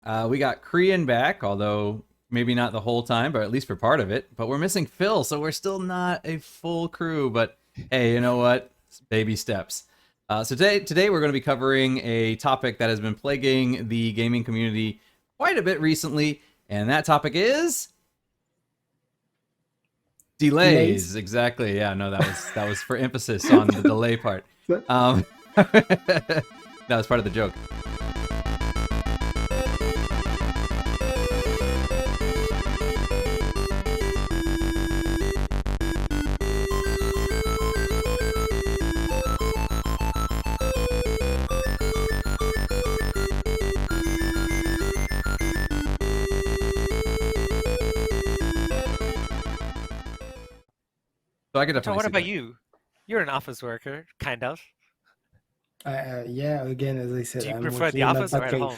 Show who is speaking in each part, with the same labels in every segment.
Speaker 1: We got Crian back, although maybe not the whole time, but at least for part of it. But we're missing Phil, so we're still not a full crew. But hey, you know what? Baby steps. So today we're going to be covering a topic that has been plaguing the gaming community quite a bit recently, and that topic is
Speaker 2: Delays.
Speaker 1: delays. Exactly. Yeah. No, that was for emphasis on the delay part.
Speaker 2: So
Speaker 1: That was part of the joke. So I could
Speaker 3: Antoine,
Speaker 1: definitely
Speaker 3: what
Speaker 1: see
Speaker 3: about
Speaker 1: that.
Speaker 3: you? You're an office worker, kind of.
Speaker 2: yeah, again, as I said,
Speaker 3: Do you
Speaker 2: I'm
Speaker 3: prefer
Speaker 2: working
Speaker 3: the
Speaker 2: in a
Speaker 3: office or
Speaker 2: bat
Speaker 3: at
Speaker 2: cave.
Speaker 3: home?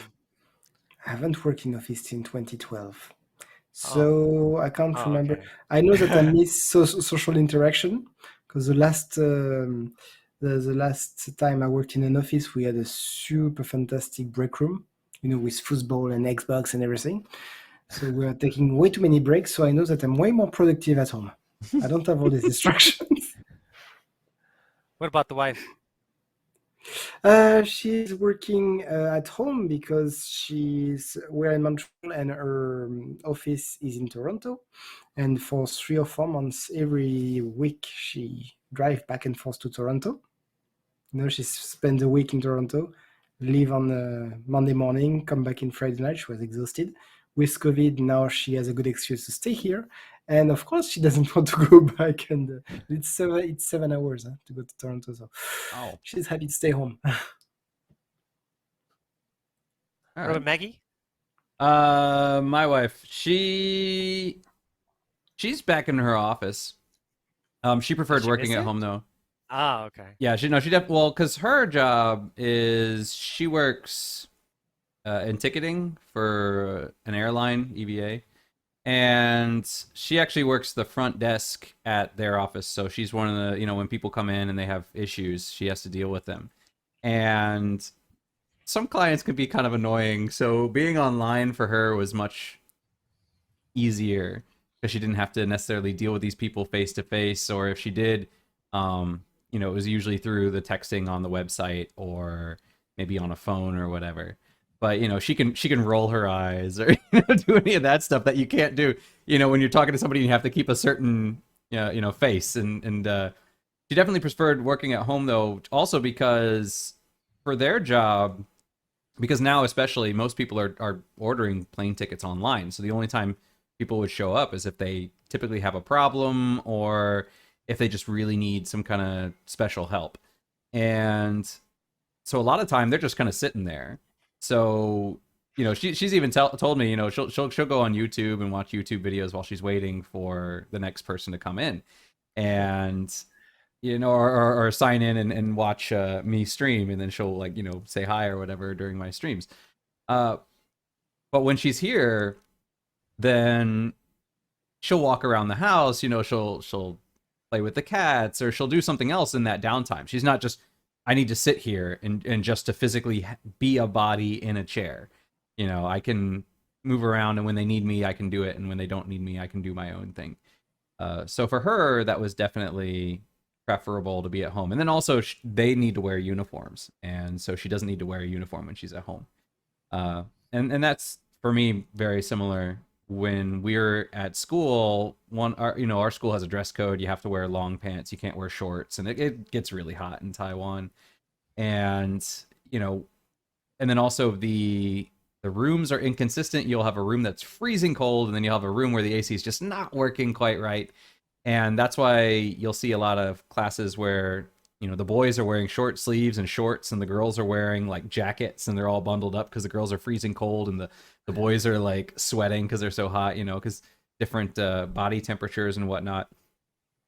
Speaker 2: I haven't worked in office since 2012,
Speaker 3: Oh,
Speaker 2: so I can't
Speaker 3: oh,
Speaker 2: remember.
Speaker 3: okay.
Speaker 2: I know that I miss social interaction because the last time I worked in an office, we had a super fantastic break room, with football and Xbox and everything. So we are taking way too many breaks. So I know that I'm way more productive at home. I don't have all these distractions.
Speaker 3: What about the wife?
Speaker 2: She's working at home because we're in Montreal and her office is in Toronto. And for 3 or 4 months every week, she drives back and forth to Toronto. She spends a week in Toronto, leave on Monday morning, come back in Friday night. She was exhausted. With COVID, now she has a good excuse to stay here. And of course, she doesn't want to go back. And it's 7 hours to go to Toronto. So
Speaker 1: Oh,
Speaker 2: she's happy to stay home.
Speaker 1: all
Speaker 3: What about
Speaker 1: right.
Speaker 3: Maggie?
Speaker 1: My wife, she's back in her office. She
Speaker 3: Does
Speaker 1: preferred
Speaker 3: she
Speaker 1: working
Speaker 3: miss
Speaker 1: at
Speaker 3: it?
Speaker 1: home though.
Speaker 3: Ah, okay.
Speaker 1: Yeah, she well, because her job is she works in ticketing for an airline, EVA, and she actually works the front desk at their office. So she's one of the when people come in and they have issues, she has to deal with them, and some clients can be kind of annoying. So being online for her was much easier because she didn't have to necessarily deal with these people face to face, or if she did, it was usually through the texting on the website or maybe on a phone or whatever. But she can roll her eyes or do any of that stuff that you can't do. When you're talking to somebody, you have to keep a certain face, and she definitely preferred working at home though, also because for their job, because now especially most people are ordering plane tickets online, so the only time people would show up is if they typically have a problem or if they just really need some kind of special help. And so a lot of time they're just kind of sitting there. So she's even told me she'll go on YouTube and watch YouTube videos while she's waiting for the next person to come in, and or sign in and watch me stream, and then she'll like say hi or whatever during my streams. uh but when she's here, then she'll walk around the house. She'll play with the cats, or she'll do something else in that downtime. She's not just, I need to sit here and just to physically be a body in a chair. I can move around, and when they need me I can do it, and when they don't need me I can do my own thing. So for her, that was definitely preferable to be at home. And then also they need to wear uniforms, and so she doesn't need to wear a uniform when she's at home. And that's for me very similar. When we're at school, our school has a dress code. You have to wear long pants, you can't wear shorts, and it gets really hot in Taiwan. And you know and then also the rooms are inconsistent. You'll have a room that's freezing cold, and then you'll have a room where the AC is just not working quite right. And that's why you'll see a lot of classes where the boys are wearing short sleeves and shorts, and the girls are wearing like jackets, and they're all bundled up because the girls are freezing cold, and the boys are like sweating because they're so hot, because different body temperatures and whatnot.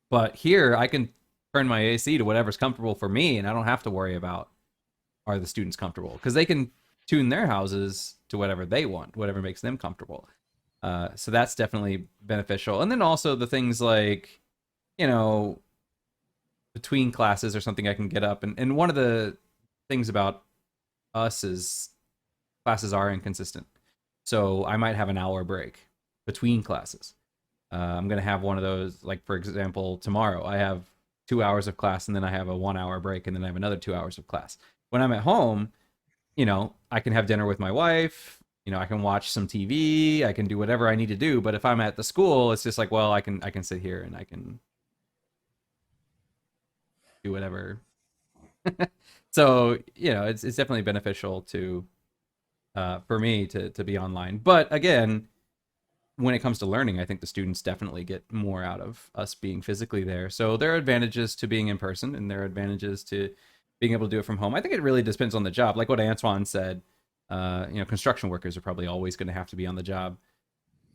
Speaker 1: But here I can turn my AC to whatever's comfortable for me, and I don't have to worry about, are the students comfortable, because they can tune their houses to whatever they want, whatever makes them comfortable. So that's definitely beneficial. And then also the things like, you know, between classes or something, I can get up. And one of the things about us is classes are inconsistent. So I might have an hour break between classes. I'm going to have one of those, like, for example, tomorrow I have 2 hours of class and then I have a 1 hour break and then I have another 2 hours of class. When I'm at home, I can have dinner with my wife. I can watch some TV. I can do whatever I need to do. But if I'm at the school, it's just like, well, I can sit here and I can do whatever. So it's definitely beneficial to for me to be online. But again, when it comes to learning, I think the students definitely get more out of us being physically there. So there are advantages to being in person, and there are advantages to being able to do it from home. I think it really depends on the job. Like what Antoine said, construction workers are probably always going to have to be on the job.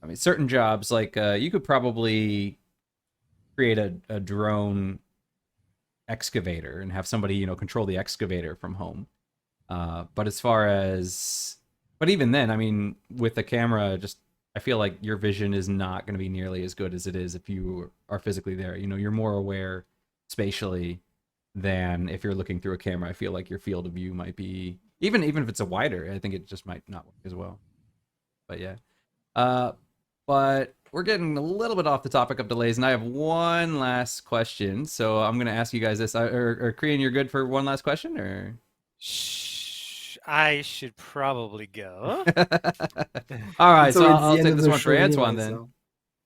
Speaker 1: I mean, certain jobs, like you could probably create a drone excavator and have somebody, control the excavator from home. But even then, I mean, with the camera, I feel like your vision is not going to be nearly as good as it is if you are physically there. You're more aware spatially than if you're looking through a camera. I feel like your field of view might be even if it's a wider. I think it just might not work as well. But yeah, but we're getting a little bit off the topic of delays, and I have one last question. So I'm going to ask you guys this. Or Crian, you're good for one last question, or?
Speaker 3: Shh, I should probably go.
Speaker 1: All right,
Speaker 2: It's
Speaker 1: so
Speaker 2: already
Speaker 1: I'll
Speaker 2: the end
Speaker 1: take
Speaker 2: of
Speaker 1: this
Speaker 2: the
Speaker 1: one for
Speaker 2: show
Speaker 1: Antoine
Speaker 2: anyway,
Speaker 1: then.
Speaker 2: so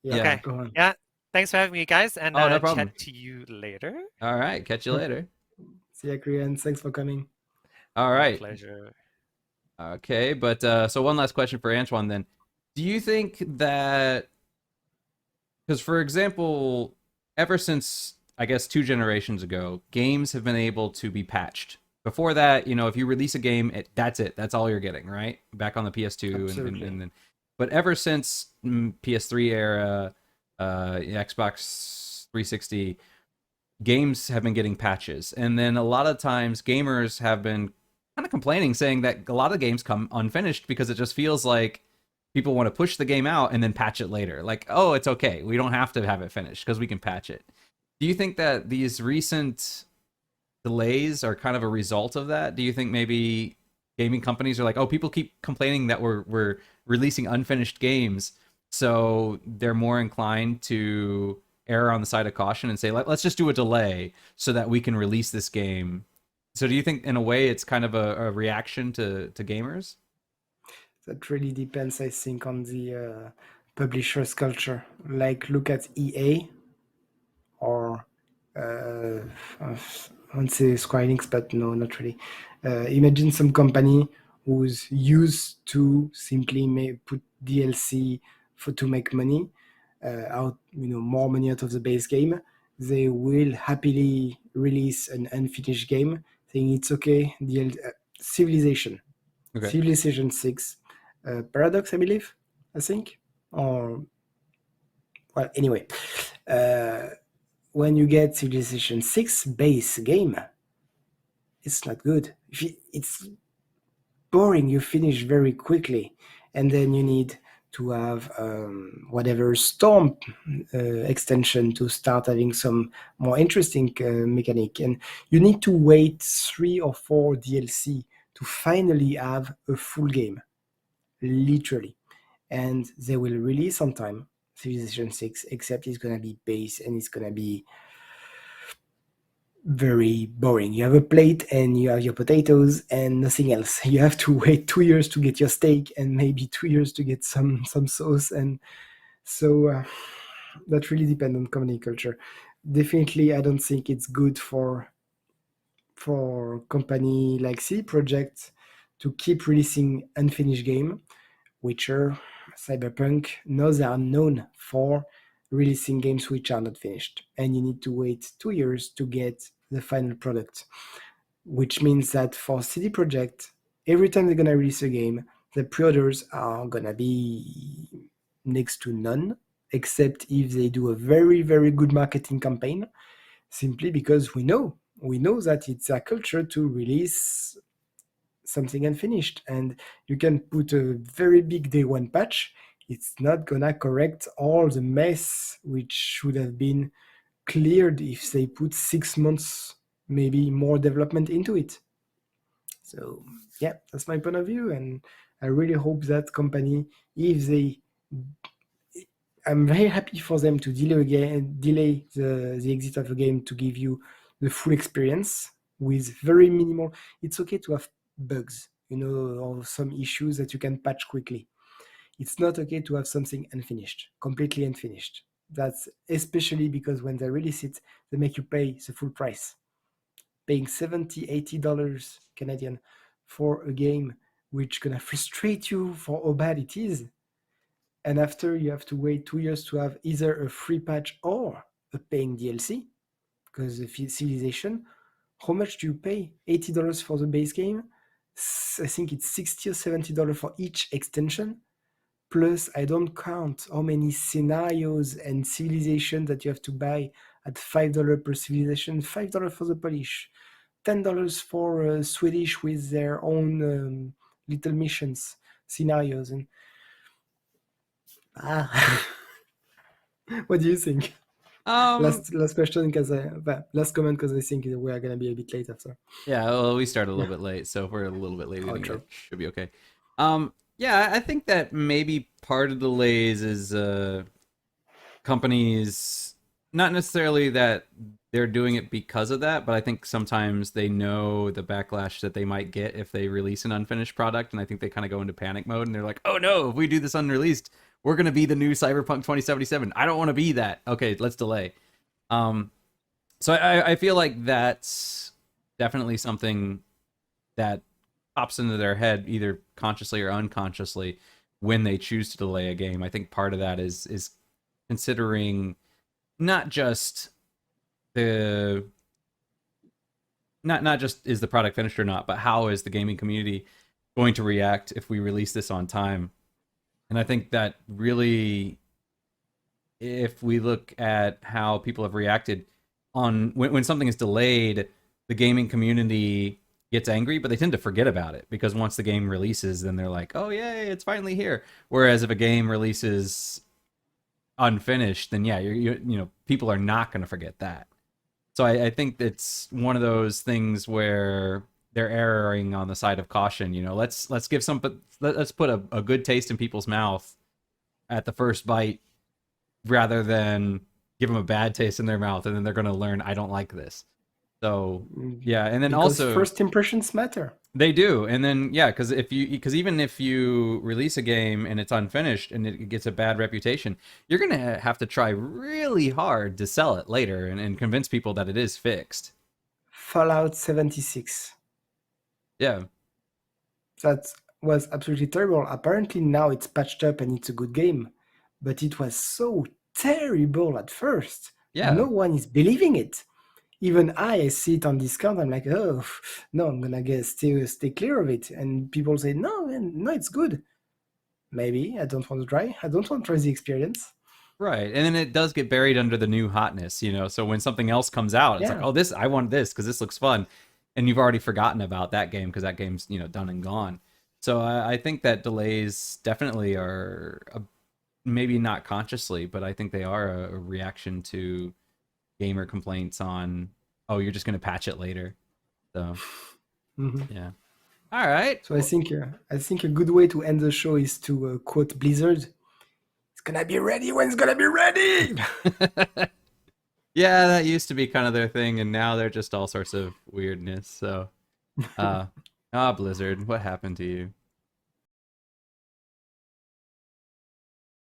Speaker 2: yeah,
Speaker 1: Yeah.
Speaker 2: go on.
Speaker 3: Yeah, thanks for having me, guys, and
Speaker 1: Oh, no problem.
Speaker 3: chat to you later.
Speaker 1: All right, catch you later.
Speaker 2: See ya, Crian. Thanks for coming.
Speaker 1: All
Speaker 3: My
Speaker 1: right.
Speaker 3: pleasure.
Speaker 1: Okay, but so one last question for Antoine then. Do you think that, because for example, ever since I guess 2 generations ago, games have been able to be patched. Before that, if you release a game, that's it. That's all you're getting, right? Back on the PS2
Speaker 2: Absolutely.
Speaker 1: and then, but ever since PS3 era, Xbox 360, games have been getting patches, and then a lot of times gamers have been kind of complaining, saying that a lot of games come unfinished because it just feels like people want to push the game out and then patch it later. Like, oh, it's okay, we don't have to have it finished because we can patch it. Do you think that these recent delays are kind of a result of that? Do you think maybe gaming companies are like, oh, people keep complaining that we're releasing unfinished games, so they're more inclined to err on the side of caution and say, let's just do a delay so that we can release this game? So do you think in a way it's kind of a reaction to gamers?
Speaker 2: That really depends, I think, on the publisher's culture. Like, look at EA or I won't say Square Enix, but no, not really. Imagine some company who's used to simply put DLC to make money more money out of the base game. They will happily release an unfinished game, saying it's okay. Civilization,
Speaker 1: Okay.
Speaker 2: Civilization 6, Paradox, I think, or well, anyway. When you get Civilization 6 base game, it's not good. It's boring. You finish very quickly, and then you need to have whatever Storm extension to start having some more interesting mechanic. And you need to wait 3 or 4 DLC to finally have a full game, literally. And they will release sometime Civilization 6, except it's going to be base and it's going to be very boring. You have a plate and you have your potatoes and nothing else. You have to wait 2 years to get your steak and maybe 2 years to get some sauce. And so that really depends on company culture. Definitely, I don't think it's good for company like CD Projekt to keep releasing unfinished game. Witcher, Cyberpunk, now they are known for releasing games which are not finished, and you need to wait 2 years to get the final product, which means that for CD Projekt, every time they're going to release a game, the pre-orders are going to be next to none, except if they do a very, very good marketing campaign, simply because we know that it's a culture to release something unfinished, and you can put a very big day one patch. It's not gonna correct all the mess which should have been cleared if they put 6 months, maybe more development into it. So yeah, that's my point of view, and I really hope that company, if they, I'm very happy for them to delay the exit of the game to give you the full experience with very minimal. It's okay to have bugs, or some issues that you can patch quickly. It's not okay to have something unfinished, completely unfinished. That's especially because when they release it, they make you pay the full price. Paying $70, $80 Canadian for a game which gonna frustrate you for how bad it is. And after you have to wait 2 years to have either a free patch or a paying DLC, because the civilization, how much do you pay? $80 for the base game? I think it's $60 or $70 for each extension. Plus, I don't count how many scenarios and civilization that you have to buy at $5 per civilization, $5 for the Polish, $10 for Swedish with their own little missions, scenarios. And what do you think? Last question, because last comment, because I think we are gonna be a bit late after.
Speaker 1: Yeah, well, we started a little bit late, so if we're a little bit late, I think
Speaker 2: true.
Speaker 1: it should be okay. Yeah, I think that maybe part of the delays is companies, not necessarily that they're doing it because of that, but I think sometimes they know the backlash that they might get if they release an unfinished product, and I think they kind of go into panic mode, and they're like, oh no, if we do this unreleased, we're going to be the new Cyberpunk 2077. I don't want to be that. Okay, let's delay. So I feel like that's definitely something that pops into their head, either consciously or unconsciously, when they choose to delay a game. I think part of that is considering not just the not just is the product finished or not, but how is the gaming community going to react if we release this on time. And I think that really, if we look at how people have reacted on when something is delayed, the gaming community gets angry, but they tend to forget about it because once the game releases, then they're like, oh yay, it's finally here. Whereas if a game releases unfinished, then yeah, people are not going to forget that. So I think it's one of those things where they're erring on the side of caution. Let's put a good taste in people's mouth at the first bite, rather than give them a bad taste in their mouth, and then they're going to learn, I don't like this. So yeah, and then
Speaker 2: because
Speaker 1: also
Speaker 2: first impressions matter.
Speaker 1: They do, and then yeah, because even if you release a game and it's unfinished and it gets a bad reputation, you're gonna have to try really hard to sell it later and convince people that it is fixed.
Speaker 2: Fallout 76.
Speaker 1: Yeah,
Speaker 2: That was absolutely terrible. Apparently now it's patched up and it's a good game, but it was so terrible at first.
Speaker 1: Yeah.
Speaker 2: No one is believing it. Even I see it on discount. I'm like, oh no, I'm gonna stay clear of it. And people say, no, man, no, it's good. Maybe I don't want to try. I don't want to try the experience.
Speaker 1: Right, and then it does get buried under the new hotness, So when something else comes out, it's like, oh, I want this because this looks fun, and you've already forgotten about that game because that game's done and gone. So I think that delays definitely are maybe not consciously, but I think they are a reaction to gamer complaints on, oh, you're just going to patch it later. So yeah. All right.
Speaker 2: So I think a good way to end the show is to quote Blizzard. It's gonna be ready when it's gonna be ready.
Speaker 1: Yeah, that used to be kind of their thing, and now they're just all sorts of weirdness. So Blizzard, what happened to you?